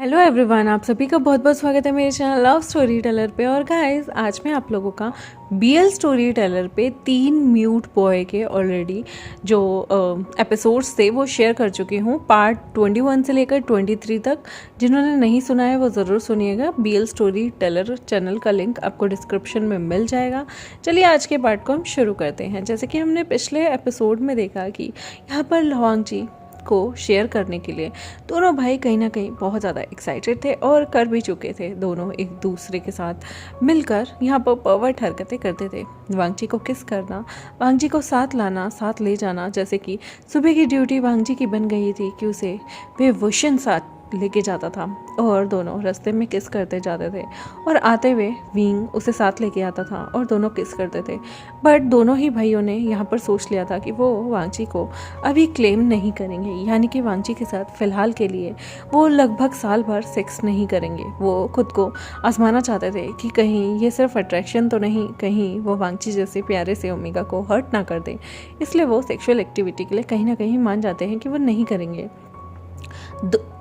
Hello everyone, आप सभी का बहुत बहुत स्वागत है मेरे चैनल लव स्टोरी टेलर पे। और गाइस, आज मैं आप लोगों का बीएल स्टोरी टेलर पे 3 म्यूट बॉय के ऑलरेडी जो एपिसोड्स थे वो शेयर कर चुकी हूँ, पार्ट 21 से लेकर 23 तक। जिन्होंने नहीं सुना है वो ज़रूर सुनिएगा। बीएल स्टोरी टेलर चैनल का लिंक आपको डिस्क्रिप्शन में मिल जाएगा। चलिए आज के पार्ट को हम शुरू करते हैं। जैसे कि हमने पिछले एपिसोड में देखा कि यहाँ पर लवांग जी को शेयर करने के लिए दोनों भाई कहीं ना कहीं बहुत ज़्यादा एक्साइटेड थे और कर भी चुके थे। दोनों एक दूसरे के साथ मिलकर यहाँ पर परवर्ट हरकतें करते थे। वांगजी को किस करना, वांगजी को साथ लाना, साथ ले जाना। जैसे कि सुबह की ड्यूटी वांगजी की बन गई थी कि उसे विभूषण साथ लेके जाता था और दोनों रास्ते में किस करते जाते थे और आते हुए विंग उसे साथ लेके आता था और दोनों किस करते थे। बट दोनों ही भाइयों ने यहाँ पर सोच लिया था कि वो वांगजी को अभी क्लेम नहीं करेंगे, यानी कि वांगजी के साथ फ़िलहाल के लिए वो लगभग साल भर सेक्स नहीं करेंगे। वो खुद को आजमाना चाहते थे कि कहीं ये सिर्फ अट्रैक्शन तो नहीं, कहीं वो वांगजी जैसे प्यारे से ओमेगा को हर्ट ना कर दे। इसलिए वो सेक्सुअल एक्टिविटी के लिए कहीं ना कहीं मान जाते हैं कि वो नहीं करेंगे।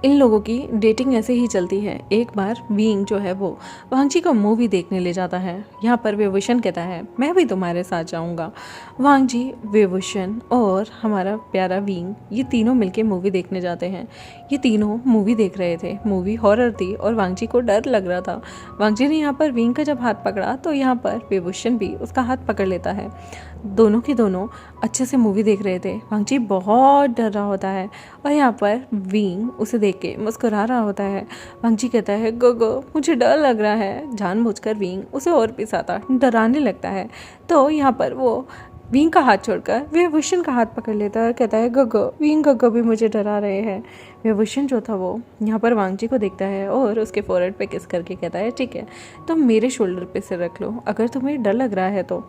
इन लोगों की डेटिंग ऐसे ही चलती है। एक बार विंग जो है वो वांगजी को मूवी देखने ले जाता है। यहाँ पर विभूषण कहता है मैं भी तुम्हारे साथ जाऊँगा। वांगजी, विभूषण और हमारा प्यारा विंग ये तीनों मिलके मूवी देखने जाते हैं। ये तीनों मूवी देख रहे थे। मूवी हॉरर थी और वांगजी को डर लग रहा था। वांगजी ने यहाँ पर विंग का जब हाथ पकड़ा तो यहाँ पर विभूषण भी उसका हाथ पकड़ लेता है। दोनों के दोनों अच्छे से मूवी देख रहे थे। वांगजी बहुत डर रहा होता है और यहाँ पर विंग उसे देख के मुस्कुरा रहा होता है। वांगजी कहता है गोगो मुझे डर लग रहा है। जानबूझकर विंग उसे और पिसाता डराने लगता है। तो यहाँ पर वो विंग का हाथ छोड़कर विभूषण का हाथ पकड़ लेता है और कहता है गोगो, विंग गोगो भी मुझे डरा रहे हैं। विभूषण जो था वो यहाँ पर वांगजी को देखता है और उसके फोरहेड पे किस करके कहता है ठीक है तुम मेरे शोल्डर पे से रख लो अगर तुम्हें डर लग रहा है तो।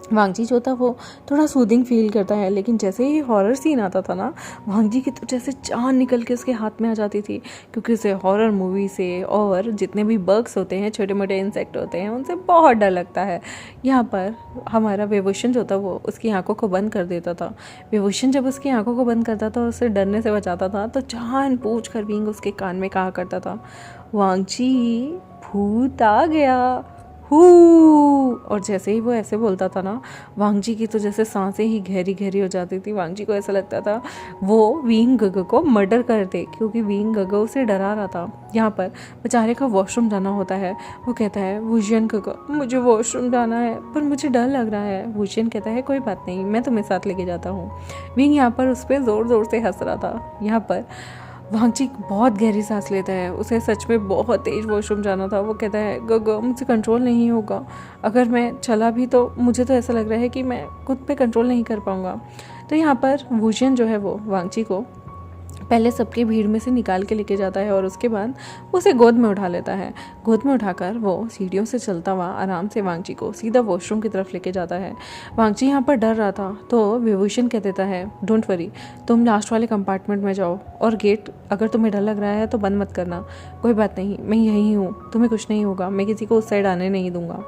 वांगजी जो था वो थोड़ा सूदिंग फील करता है, लेकिन जैसे ही हॉरर सीन आता था ना वांगजी की तो जैसे जान निकल के उसके हाथ में आ जाती थी, क्योंकि उसे हॉरर मूवी से और जितने भी बग्स होते हैं, छोटे मोटे इंसेक्ट होते हैं, उनसे बहुत डर लगता है। यहाँ पर हमारा विभूषण जो था वो उसकी आंखों को बंद कर देता था। विभूषण जब उसकी आंखों को बंद करता था और उसे डरने से बचाता था तो जान पूछ कर विंग उसके कान में कहा करता था वांगजी भूत आ गया हू। और जैसे ही वो ऐसे बोलता था ना वांगजी की तो जैसे सांसें ही गहरी गहरी हो जाती थी। वांगजी को ऐसा लगता था वो विंग गगो को मर्डर कर दे, क्योंकि विंग गगो उसे डरा रहा था। यहाँ पर बेचारे का वॉशरूम जाना होता है। वो कहता है वुजियन गगो मुझे वॉशरूम जाना है पर मुझे डर लग रहा है। वुजियन कहता है कोई बात नहीं मैं तुम्हें साथ लेके जाता हूँ। विंग यहाँ पर उस पर ज़ोर ज़ोर से हंस रहा था। यहाँ पर वांगजी बहुत गहरी सांस लेता है। उसे सच में बहुत तेज वॉशरूम जाना था। वो कहता है गगो मुझसे कंट्रोल नहीं होगा, अगर मैं चला भी तो मुझे तो ऐसा लग रहा है कि मैं खुद पे कंट्रोल नहीं कर पाऊँगा। तो यहाँ पर वुजियन जो है वो वांगजी को पहले सबकी भीड़ में से निकाल के लेके जाता है और उसके बाद उसे गोद में उठा लेता है। गोद में उठाकर वो सीढ़ियों से चलता हुआ आराम से वांगजी को सीधा वॉशरूम की तरफ लेके जाता है। वांगजी यहाँ पर डर रहा था तो विभूषण कह देता है डोंट वरी, तुम लास्ट वाले कंपार्टमेंट में जाओ और गेट अगर तुम्हें डर लग रहा है तो बंद मत करना। कोई बात नहीं मैं यहीं हूँ, तुम्हें कुछ नहीं होगा, मैं किसी को उस साइड आने नहीं दूंगा।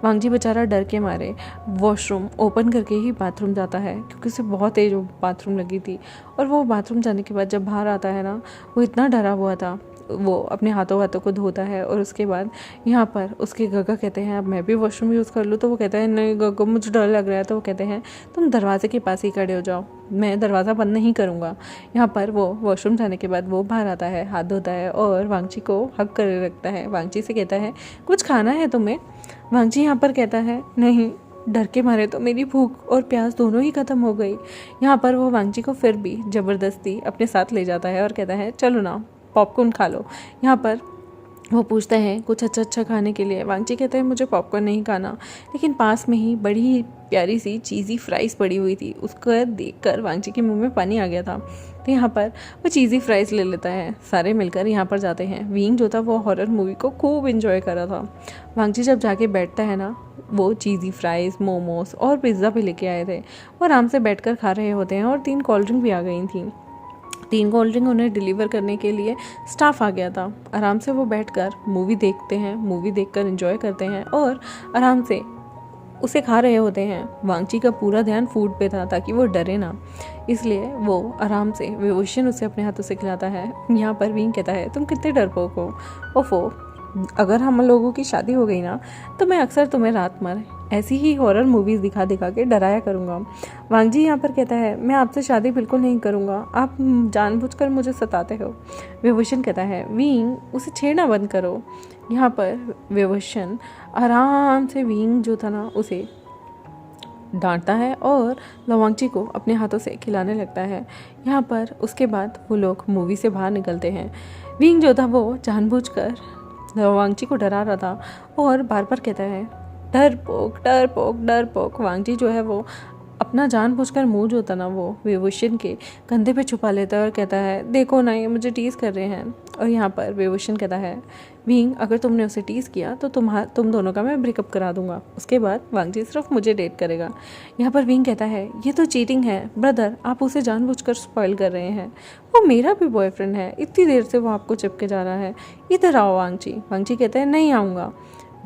वांगजी बेचारा डर के मारे वॉशरूम ओपन करके ही बाथरूम जाता है, क्योंकि उसे बहुत तेज बाथरूम लगी थी। और वो बाथरूम जाने के बाद जब बाहर आता है ना वो इतना डरा हुआ था। वो अपने हाथों को धोता है और उसके बाद यहाँ पर उसके गगा कहते हैं अब मैं भी वॉशरूम यूज़ कर लूँ। तो वो कहता है नहीं गगा मुझे डर लग रहा है। तो वो कहते हैं तुम दरवाजे के पास ही खड़े हो जाओ, मैं दरवाज़ा बंद नहीं करूँगा। यहाँ पर वो वॉशरूम जाने के बाद वो बाहर आता है, हाथ धोता है और वांगजी को हक कर रखता है। वांगजी से कहता है कुछ खाना है तुम्हें। वांगजी यहाँ पर कहता है नहीं, डर के मारे तो मेरी भूख और प्यास दोनों ही ख़त्म हो गई। यहाँ पर वो वांगजी को फिर भी ज़बरदस्ती अपने साथ ले जाता है और कहता है चलो ना पॉपकॉर्न खा लो। यहाँ पर वो पूछते हैं कुछ अच्छा खाने के लिए। वांगजी कहते हैं मुझे पॉपकॉर्न नहीं खाना, लेकिन पास में ही बड़ी प्यारी सी चीज़ी फ्राइज़ पड़ी हुई थी। उसको देखकर वांगजी के मुंह में पानी आ गया था। तो यहाँ पर वो चीज़ी फ्राइज़ ले लेता है। सारे मिलकर यहाँ पर जाते हैं। विंग जो था वो हॉरर मूवी को खूब इंजॉय कर रहा था। वांगजी जब जाके बैठता है ना वो चीज़ी फ्राइज़, मोमोज और पिज़्ज़ा भी लेके आए थे। वो आराम से बैठकर खा रहे होते हैं और 3 कोल्ड ड्रिंक भी आ गई थी। 3 कोल्ड ड्रिंक उन्हें डिलीवर करने के लिए स्टाफ आ गया था। आराम से वो बैठकर मूवी देखते हैं, मूवी देखकर एंजॉय करते हैं और आराम से उसे खा रहे होते हैं। वांगची का पूरा ध्यान फूड पे था ताकि वो डरे ना, इसलिए वो आराम से विभूषण उसे अपने हाथों से खिलाता है। यहाँ पर विंग कहता है तुम कितने डरपोक हो, ओफो, अगर हम लोगों की शादी हो गई ना तो मैं अक्सर तुम्हें रात भर ऐसी ही हॉरर मूवीज़ दिखा दिखा के डराया करूँगा। वांगजी यहाँ पर कहता है मैं आपसे शादी बिल्कुल नहीं करूँगा, आप जानबूझकर मुझे सताते हो। विभूषण कहता है विंग उसे छेड़ना बंद करो। यहाँ पर विभूषण आराम से विंग जो था ना उसे डांटता है और वांगची को अपने हाथों से खिलाने लगता है। यहाँ पर उसके बाद वो लोग मूवी से बाहर निकलते हैं। विंग जो था वो जानबूझकर वांगची को डरा रहा था और बार बार कहता है डरपोक डरपोक डरपोक। वांगची जो है वो अपना जानबूझकर मुंह जो था ना वो विभूषण के कंधे पे छुपा लेता है और कहता है देखो ना ये मुझे टीज़ कर रहे हैं। और यहाँ पर विभूषण कहता है विंग अगर तुमने उसे टीज़ किया तो तुम दोनों का मैं ब्रेकअप करा दूंगा, उसके बाद वांगची सिर्फ मुझे डेट करेगा। यहाँ पर विंग कहता है ये तो चीटिंग है ब्रदर, आप उसे जानबूझकर स्पॉइल कर रहे हैं, वो मेरा भी बॉयफ्रेंड है, इतनी देर से वो आपको चिपके जा रहा है, इधर आओ वांगची। वांगची कहता है नहीं आऊँगा।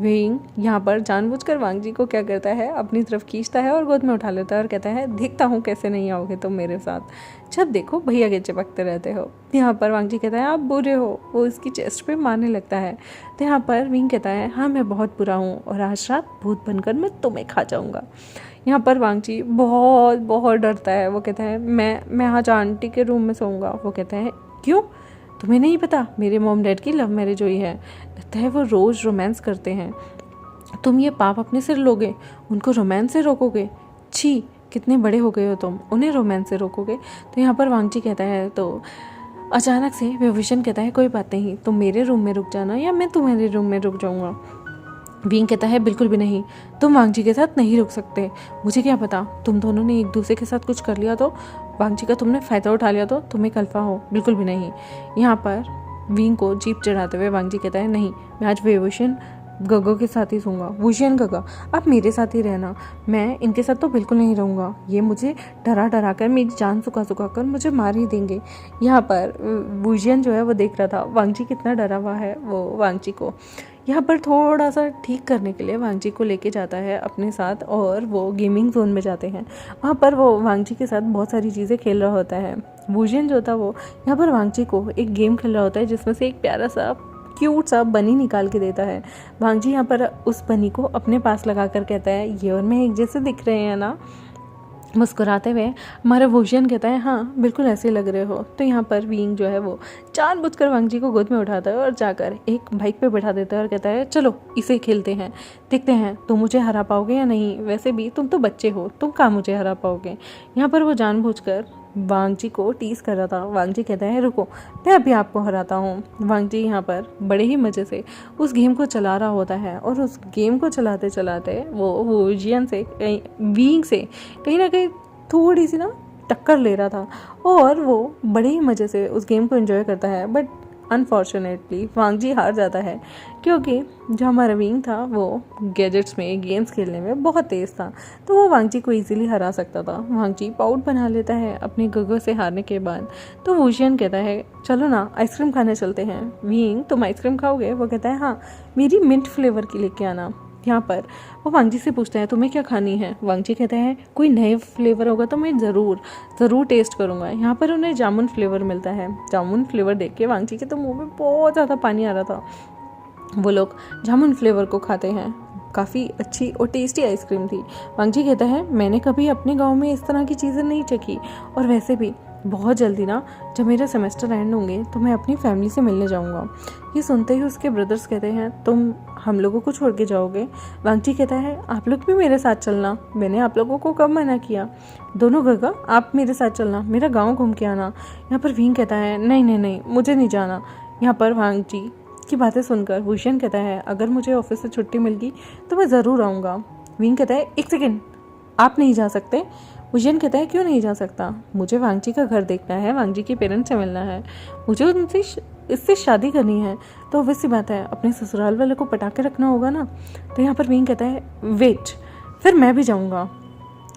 विंग यहाँ पर जानबूझकर वांगजी को क्या करता है अपनी तरफ खींचता है और गोद में उठा लेता है और कहता है देखता हूँ कैसे नहीं आओगे तुम मेरे साथ, जब देखो भैया के चिपकते रहते हो। यहाँ पर वांगजी कहता है आप बुरे हो, वो इसकी चेस्ट पे मारने लगता है। तो यहाँ पर विंग कहता है हाँ मैं बहुत बुरा हूँ और आज रात भूत बनकर मैं तुम्हें खा जाऊँगा। यहाँ पर वांगजी बहुत बहुत डरता है। वो कहता है मैं आज आंटी के रूम में सोऊंगा। वो कहता है क्यों, तुम्हें नहीं पता मेरे मॉम डैड की लव मैरिज हुई है, लगता है वो रोज़ रोमांस करते हैं, तुम ये पाप अपने सिर लोगे, उनको रोमांस से रोकोगे, छी कितने बड़े हो गए हो तुम, उन्हें रोमांस से रोकोगे। तो यहाँ पर वांगची कहता है तो अचानक से विभूषण कहता है कोई बात नहीं, तुम मेरे रूम में रुक जाना या मैं तुम्हारे रूम में रुक जाऊँगा। विंग कहता है बिल्कुल भी नहीं, तुम वांगजी के साथ नहीं रुक सकते, मुझे क्या पता तुम दोनों ने एक दूसरे के साथ कुछ कर लिया तो, वांगजी का तुमने फ़ायदा उठा लिया तो तुम्हें कल्पा हो, बिल्कुल भी नहीं। यहाँ पर विंग को जीप चढ़ाते हुए वांगजी कहता है नहीं, मैं आज विभूषण गगो के साथ ही सूंगा। भूषण गगा आप मेरे साथ ही रहना, मैं इनके साथ तो बिल्कुल नहीं रहूँगा, ये मुझे डरा डरा कर मेरी जान सुखा सुखा कर मुझे मार ही देंगे। यहाँ पर भूषण जो है वो देख रहा था वांगजी कितना डरा हुआ है। वो वांगजी को यहाँ पर थोड़ा सा ठीक करने के लिए वांगजी को लेके जाता है अपने साथ और वो गेमिंग जोन में जाते हैं। वहाँ पर वो वांगजी के साथ बहुत सारी चीज़ें खेल रहा होता है। भूषण जो था वो यहाँ पर वांगजी को एक गेम खेल रहा होता है जिसमें से एक प्यारा सा क्यूट सा बनी निकाल के देता है। वांगजी यहाँ पर उस बनी को अपने पास लगा कर कहता है ये और मैं एक जैसे दिख रहे हैं ना। मुस्कुराते हुए हमारा भूषण कहता है हाँ बिल्कुल ऐसे लग रहे हो। तो यहाँ पर विंग जो है वो जानबूझकर वांगजी को गोद में उठाता है और जाकर एक बाइक पे बैठा देता है और कहता है चलो इसे खेलते हैं, देखते हैं तुम मुझे हरा पाओगे या नहीं, वैसे भी तुम तो बच्चे हो, तुम कहाँ मुझे हरा पाओगे। यहाँ पर वो जानबूझकर वांगजी को टीज कर रहा था। वांगजी कहता है रुको मैं अभी आपको हराता हूँ। वांगजी यहाँ पर बड़े ही मज़े से उस गेम को चला रहा होता है और उस गेम को चलाते चलाते वो वुजियन से विंग से कहीं ना कहीं थोड़ी सी ना टक्कर ले रहा था और वो बड़े ही मज़े से उस गेम को एंजॉय करता है। बट अनफॉर्चुनेटली वांगजी हार जाता है क्योंकि जो हमारा विंग था वो गैजेट्स में गेम्स खेलने में बहुत तेज़ था, तो वो वांगजी को इजीली हरा सकता था। वांगजी पाउट बना लेता है अपने गगो से हारने के बाद। तो वुजियन कहता है चलो ना आइसक्रीम खाने चलते हैं। विंग तुम आइसक्रीम खाओगे? वो कहता है हाँ मेरी मिंट फ्लेवर की लेके आना। यहाँ पर वो वांगजी से पूछते हैं तुम्हें क्या खानी है। वांगजी कहते हैं कोई नए फ्लेवर होगा तो मैं ज़रूर टेस्ट करूँगा। यहाँ पर उन्हें जामुन फ्लेवर मिलता है। जामुन फ्लेवर देख के वांगजी के तो मुंह में बहुत ज़्यादा पानी आ रहा था। वो लोग जामुन फ्लेवर को खाते हैं। काफ़ी अच्छी और टेस्टी आइसक्रीम थी। वांगजी कहता है मैंने कभी अपने गाँव में इस तरह की चीज़ें नहीं चखी और वैसे भी बहुत जल्दी ना जब मेरा सेमेस्टर एंड होंगे तो मैं अपनी फैमिली से मिलने जाऊंगा। ये सुनते ही उसके ब्रदर्स कहते हैं तुम हम लोगों को छोड़ के जाओगे? वांगजी कहता है आप लोग भी मेरे साथ चलना, मैंने आप लोगों को कब मना किया। दोनों गगा आप मेरे साथ चलना, मेरा गाँव घूम के आना। यहाँ पर विंग कहता है नहीं मुझे नहीं जाना। यहाँ पर वांगजी की बातें सुनकर भूषण कहता है अगर मुझे ऑफिस से छुट्टी मिल गई तो मैं ज़रूर आऊँगा। विंग कहता है एक सेकेंड आप नहीं जा सकते। भूषण कहता है क्यों नहीं जा सकता? मुझे वांगजी का घर देखना है, वांगजी के पेरेंट्स से मिलना है, मुझे उनसे इससे शादी करनी है, तो ऑब्वियस सी बात है अपने ससुराल वाले को पटा के रखना होगा ना। तो यहाँ पर विंग कहता है वेट फिर मैं भी जाऊँगा।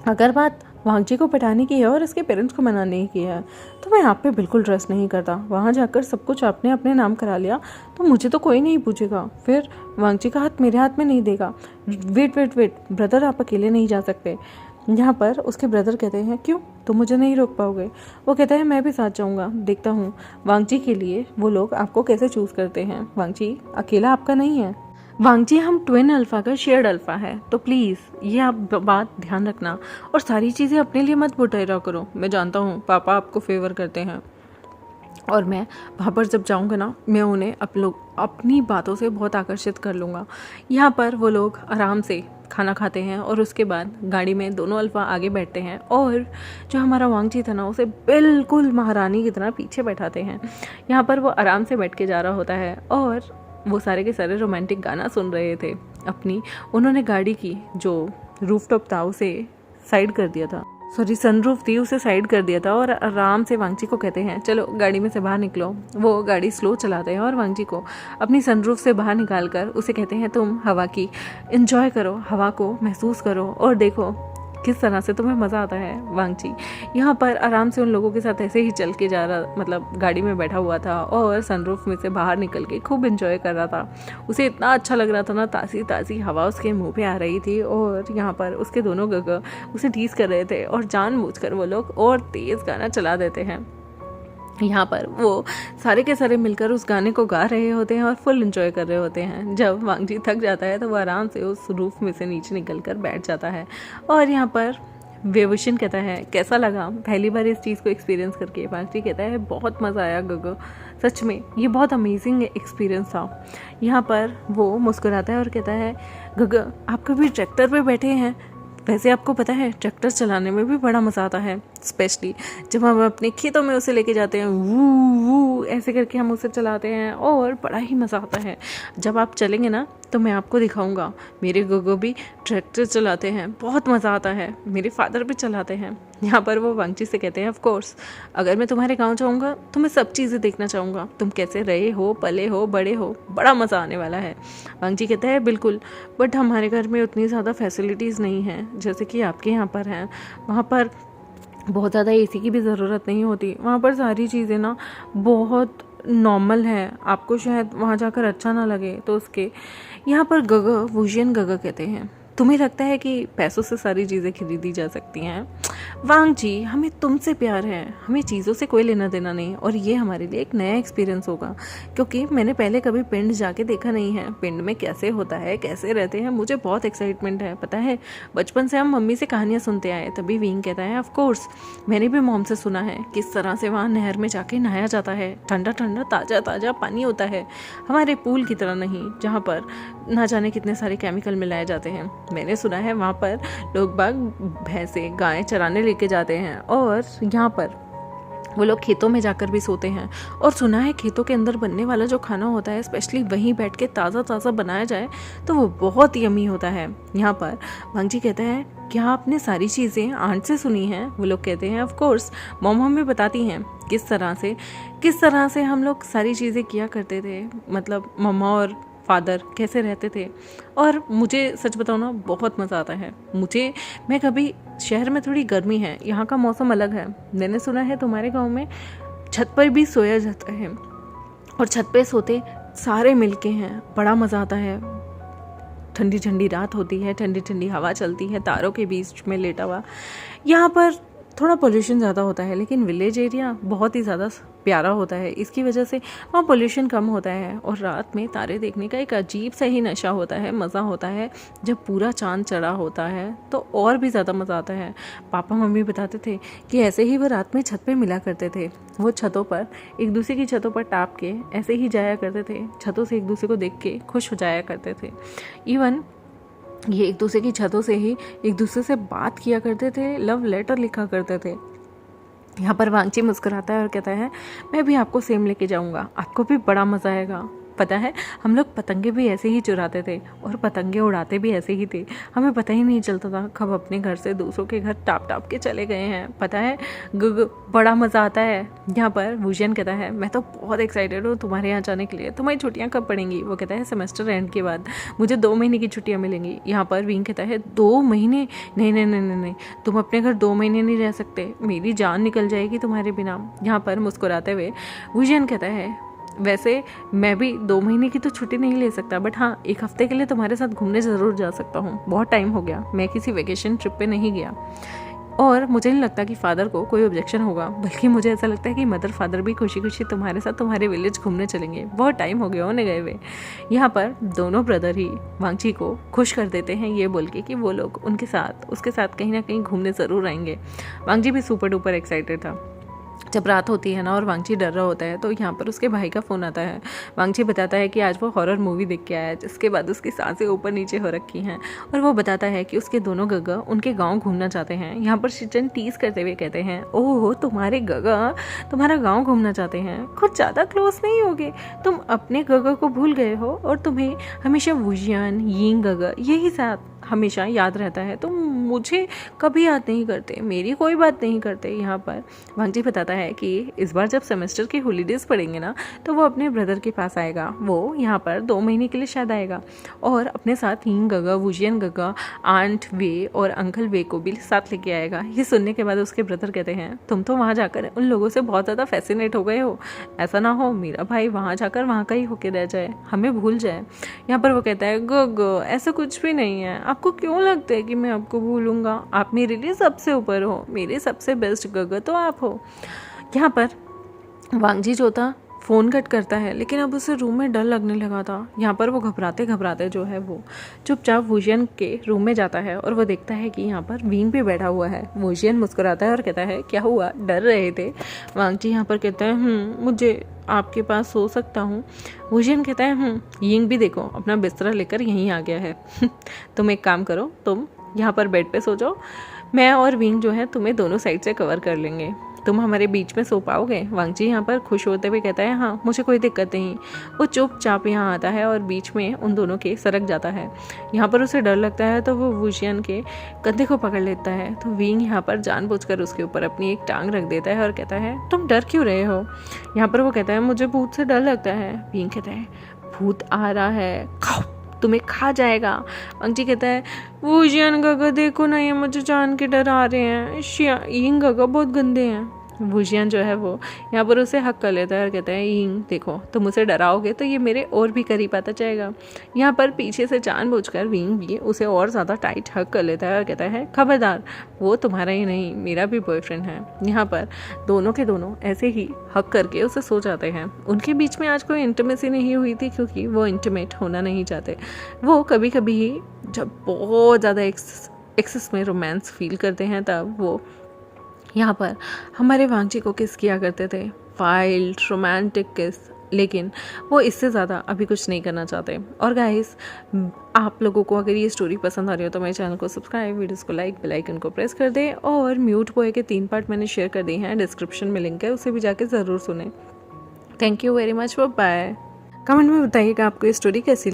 अगर बात वांगजी को पटाने की है और इसके पेरेंट्स को मनाने की है, तो मैं आप पे बिल्कुल ट्रस्ट नहीं करता। वहाँ जाकर सब कुछ आपने अपने नाम करा लिया तो मुझे तो कोई नहीं पूछेगा, फिर वांगजी का हाथ मेरे हाथ में नहीं देगा। वेट वेट वेट ब्रदर, आप अकेले नहीं जा सकते। यहाँ पर उसके ब्रदर कहते हैं क्यों, तुम मुझे नहीं रोक पाओगे? वो कहता है मैं भी साथ जाऊँगा, देखता हूँ वांगजी के लिए वो लोग आपको कैसे चूज़ करते हैं। वांगजी अकेला आपका नहीं है। वांगजी हम ट्विन अल्फ़ा का शेयर्ड अल्फ़ा है, तो प्लीज़ ये आप बात ध्यान रखना और सारी चीज़ें अपने लिए मत बुटेरा करो। मैं जानता हूँ पापा आपको फेवर करते हैं और मैं वहाँ पर जब जाऊँगा ना, मैं उन्हें अपनी बातों से बहुत आकर्षित कर लूँगा। यहाँ पर वो लोग आराम से खाना खाते हैं और उसके बाद गाड़ी में दोनों अल्फ़ा आगे बैठते हैं और जो हमारा वांगजी था ना, उसे बिल्कुल महारानी की तरह पीछे बैठाते हैं। यहाँ पर वो आराम से बैठ के जा रहा होता है और वो सारे के सारे रोमांटिक गाना सुन रहे थे अपनी। उन्होंने गाड़ी की जो रूफटॉप था उसे साइड कर दिया था, सॉरी सनरूफ थी उसे साइड कर दिया था और आराम से वांगजी को कहते हैं चलो गाड़ी में से बाहर निकलो। वो गाड़ी स्लो चलाते हैं और वांगजी को अपनी सनरूफ से बाहर निकाल कर उसे कहते हैं तुम हवा की एंजॉय करो, हवा को महसूस करो और देखो किस तरह से तुम्हें मज़ा आता है। वांगजी यहाँ पर आराम से उन लोगों के साथ ऐसे ही चल के जा रहा, मतलब गाड़ी में बैठा हुआ था और सनरूफ में से बाहर निकल के खूब एंजॉय कर रहा था। उसे इतना अच्छा लग रहा था ना, ताज़ी ताज़ी हवा उसके मुंह पे आ रही थी और यहाँ पर उसके दोनों गग उसे टीज कर रहे थे और जानबूझकर वो लोग और तेज़ गाना चला देते हैं। यहाँ पर वो सारे के सारे मिलकर उस गाने को गा रहे होते हैं और फुल एंजॉय कर रहे होते हैं। जब वांगजी थक जाता है तो वो आराम से उस रूफ में से नीचे निकल कर बैठ जाता है और यहाँ पर वेवुशन कहता है कैसा लगा पहली बार इस चीज़ को एक्सपीरियंस करके? वांगजी कहता है बहुत मज़ा आया गगो, सच में ये बहुत अमेजिंग एक्सपीरियंस था। यहाँ पर वो मुस्कुराता है और कहता है गग आप कभी ट्रैक्टर पे बैठे हैं? वैसे आपको पता है ट्रैक्टर चलाने में भी बड़ा मज़ा आता है, स्पेशली जब हम अपने खेतों में उसे लेके जाते हैं, वू वू ऐसे करके हम उसे चलाते हैं और बड़ा ही मज़ा आता है। जब आप चलेंगे ना तो मैं आपको दिखाऊंगा, मेरे गोगो भी ट्रैक्टर चलाते हैं, बहुत मज़ा आता है, मेरे फादर भी चलाते हैं। यहाँ पर वो वांगजी से कहते हैं ऑफ कोर्स अगर मैं तुम्हारे गांव जाऊँगा तो मैं सब चीज़ें देखना चाहूँगा, तुम कैसे रहे हो, पले हो, बड़े हो, बड़ा मज़ा आने वाला है। वांगजी कहता है बिल्कुल, बट हमारे घर में उतनी ज़्यादा फैसिलिटीज़ नहीं हैं जैसे कि आपके यहाँ पर हैं। वहाँ पर बहुत ज़्यादा एसी की भी ज़रूरत नहीं होती, वहाँ पर सारी चीज़ें ना बहुत नॉर्मल है। आपको शायद वहाँ जाकर अच्छा ना लगे तो उसके यहाँ पर गगा वुजियन गगा कहते हैं तुम्हें लगता है कि पैसों से सारी चीज़ें खरीदी जा सकती हैं? वांगजी हमें तुमसे प्यार है, हमें चीज़ों से कोई लेना देना नहीं और ये हमारे लिए एक नया एक्सपीरियंस होगा क्योंकि मैंने पहले कभी पिंड जाके देखा नहीं है। पिंड में कैसे होता है, कैसे रहते हैं, मुझे बहुत एक्साइटमेंट है। पता है बचपन से हम मम्मी से कहानियाँ सुनते आए। तभी विंग कहता है ऑफ कोर्स मैंने भी मॉम से सुना है किस तरह से वहाँ नहर में जाके नहाया जाता है, ठंडा ठंडा ताज़ा ताज़ा पानी होता है, हमारे पूल की तरह नहीं जहाँ पर ना जाने कितने सारे केमिकल मिलाए जाते हैं। मैंने सुना है वहाँ पर लोग बाग भैंसे गायें चराने लेके जाते हैं और यहाँ पर वो लोग खेतों में जाकर भी सोते हैं और सुना है खेतों के अंदर बनने वाला जो खाना होता है स्पेशली वहीं बैठ के ताज़ा ताज़ा बनाया जाए तो वो बहुत यमी होता है। यहाँ पर वांगजी कहता है क्या आपने सारी चीज़ें आंट से सुनी हैं? वो लोग कहते हैं ऑफ कोर्स मॉम हमें बताती हैं किस तरह से हम लोग सारी चीज़ें किया करते थे, मतलब मम्मा और फादर कैसे रहते थे। और मुझे सच बताऊँ ना बहुत मज़ा आता है। मैं कभी शहर में थोड़ी गर्मी है, यहाँ का मौसम अलग है। मैंने सुना है तुम्हारे गांव में छत पर भी सोया जाता है और छत पे सोते सारे मिलके हैं, बड़ा मज़ा आता है। ठंडी ठंडी रात होती है, ठंडी ठंडी हवा चलती है तारों के बीच में लेटा हुआ। यहाँ पर थोड़ा पोल्यूशन ज़्यादा होता है लेकिन विलेज एरिया बहुत ही ज़्यादा प्यारा होता है, इसकी वजह से वहाँ पोल्यूशन कम होता है और रात में तारे देखने का एक अजीब सा ही नशा होता है, मज़ा होता है। जब पूरा चांद चढ़ा होता है तो और भी ज़्यादा मज़ा आता है। पापा मम्मी बताते थे कि ऐसे ही वो रात में छत पे मिला करते थे, वो छतों पर एक दूसरे की छतों पर टाप के ऐसे ही जाया करते थे, छतों से एक दूसरे को देख के खुश हो जाया करते थे। इवन ये एक दूसरे की छतों से ही एक दूसरे से बात किया करते थे, लव लेटर लिखा करते थे। यहाँ पर वांगजी मुस्कुराता है और कहता है मैं भी आपको सेम लेके जाऊँगा, आपको भी बड़ा मज़ा आएगा। पता है हम लोग पतंगे भी ऐसे ही चुराते थे और पतंगे उड़ाते भी ऐसे ही थे, हमें पता ही नहीं चलता था कब अपने घर से दूसरों के घर टाप टाप के चले गए हैं। पता है बड़ा मज़ा आता है। यहाँ पर वुजियन कहता है मैं तो बहुत एक्साइटेड हूँ तुम्हारे यहाँ जाने के लिए, तुम्हारी छुट्टियाँ कब पड़ेंगी? वो कहता है सेमेस्टर एंड के बाद, मुझे 2 महीने की छुट्टियाँ मिलेंगी। यहाँ पर विंग कहता है 2 महीने? नहीं नहीं नहीं नहीं, तुम अपने घर 2 महीने नहीं रह सकते, मेरी जान निकल जाएगी तुम्हारे बिना। यहाँ पर मुस्कुराते हुए वुजियन कहता है वैसे मैं भी 2 महीने की तो छुट्टी नहीं ले सकता, बट हाँ 1 हफ्ते के लिए तुम्हारे साथ घूमने ज़रूर जा सकता हूँ। बहुत टाइम हो गया मैं किसी वेकेशन ट्रिप पे नहीं गया, और मुझे नहीं लगता कि फादर को कोई ऑब्जेक्शन होगा, बल्कि मुझे ऐसा लगता है कि मदर फादर भी खुशी खुशी तुम्हारे साथ तुम्हारे विलेज घूमने चलेंगे, बहुत टाइम हो गया होने गए हुए। यहाँ पर दोनों ब्रदर ही वांगची को खुश कर देते हैं ये बोल के कि वो लोग उसके साथ कहीं ना कहीं घूमने ज़रूर आएंगे। वांगची भी सुपर डुपर एक्साइटेड था। जब रात होती है ना और वांगची डर रहा होता है तो यहाँ पर उसके भाई का फ़ोन आता है। वांगची बताता है कि आज वो हॉरर मूवी देख के आया है, जिसके बाद उसकी सांसें ऊपर नीचे हो रखी हैं, और वो बताता है कि उसके दोनों गगा उनके गांव घूमना चाहते हैं। यहाँ पर शिचन टीज करते हुए कहते हैं ओह तुम्हारे गगा तुम्हारा गांव घूमना चाहते हैं, कुछ ज़्यादा क्लोज नहीं होगे, तुम अपने गगा को भूल गए हो और तुम्हें हमेशा वुजियन यिंग गगा यही साथ हमेशा याद रहता है, तुम मुझे कभी याद नहीं करते, मेरी कोई बात नहीं करते। यहाँ पर वांगची बताता है कि इस बार जब सेमेस्टर के हॉलीडेज पड़ेंगे ना तो वो अपने ब्रदर के पास आएगा, वो यहाँ पर 2 महीने के लिए शायद आएगा, और अपने साथ यिंग गगा वुजियन गगा आंट वे और अंकल वे को भी साथ लेके आएगा। ये सुनने के बाद उसके ब्रदर कहते हैं तुम तो वहाँ जाकर उन लोगों से बहुत ज़्यादा फैसिनेट हो गए हो, ऐसा ना हो मेरा भाई वहाँ जाकर वहाँ का ही होके रह जाए, हमें भूल जाए। यहाँ पर वो कहता है गो ऐसा कुछ भी नहीं है, आपको क्यों लगता है कि मैं आपको भूलूंगा, आप मेरे लिए सबसे ऊपर हो, मेरे सबसे बेस्ट गगा तो आप हो। यहाँ पर वांगजी जो था फ़ोन कट करता है, लेकिन अब उसे रूम में डर लगने लगा था। यहाँ पर वो घबराते घबराते जो है वो चुपचाप वुजियन के रूम में जाता है और वो देखता है कि यहाँ पर विंग भी बैठा हुआ है। वुजियन मुस्कुराता है और कहता है क्या हुआ, डर रहे थे? वांगजी यहाँ पर कहता है मुझे आपके पास सो सकता हूँ। वुजियन कहता है यिंग भी देखो अपना बिस्तरा लेकर यहीं आ गया है तुम एक काम करो, तुम यहाँ पर बेड पे सो जाओ, मैं और विंग जो है तुम्हें दोनों साइड से कवर कर लेंगे, तुम हमारे बीच में सो पाओगे? वांगजी यहाँ पर खुश होते हुए कहता है हाँ मुझे कोई दिक्कत नहीं। वो चुपचाप यहाँ आता है और बीच में उन दोनों के सरक जाता है। यहाँ पर उसे डर लगता है तो वो वुजियन के कंधे को पकड़ लेता है, तो विंग यहाँ पर जानबूझकर उसके ऊपर अपनी एक टांग रख देता है और कहता है तुम डर क्यों रहे हो? यहाँ पर वो कहता है मुझे भूत से डर लगता है। विंग कहता है भूत आ रहा है, खाओ तुम्हें खा जाएगा। वांगची कहता है वुजियन गगा देखो ना ये मुझे जान के डरा रहे हैं, यिंग गगा बहुत गंदे हैं। वुजियन जो है वो यहाँ पर उसे हक कर लेता है और कहता है यिंग देखो तुम उसे डराओगे तो ये मेरे और भी करीब आता जाएगा। यहाँ पर पीछे से जानबूझकर विंग भी उसे और ज़्यादा टाइट हक कर लेता है और कहता है खबरदार वो तुम्हारा ही नहीं मेरा भी बॉयफ्रेंड है। यहाँ पर दोनों के दोनों ऐसे ही हक करके उसे सो जाते हैं। उनके बीच में आज कोई इंटीमेसी नहीं हुई थी क्योंकि वो इंटीमेट होना नहीं चाहते। वो कभी कभी ही जब बहुत ज़्यादा एक्सेस में रोमांस फील करते हैं तब वो यहाँ पर हमारे वांगची को किस किया करते थे, वाइल्ड रोमांटिक किस, लेकिन वो इससे ज़्यादा अभी कुछ नहीं करना चाहते। और गाइस आप लोगों को अगर ये स्टोरी पसंद आ रही हो तो मेरे चैनल को सब्सक्राइब, वीडियोस को लाइक, बेल आइकन को प्रेस कर दें, और म्यूट बॉय के 3 पार्ट मैंने शेयर कर दिए हैं, डिस्क्रिप्शन में लिंक है, उसे भी जाके ज़रूर सुने। Thank you very much, bye. Comment में बताइएगा आपको ये स्टोरी कैसी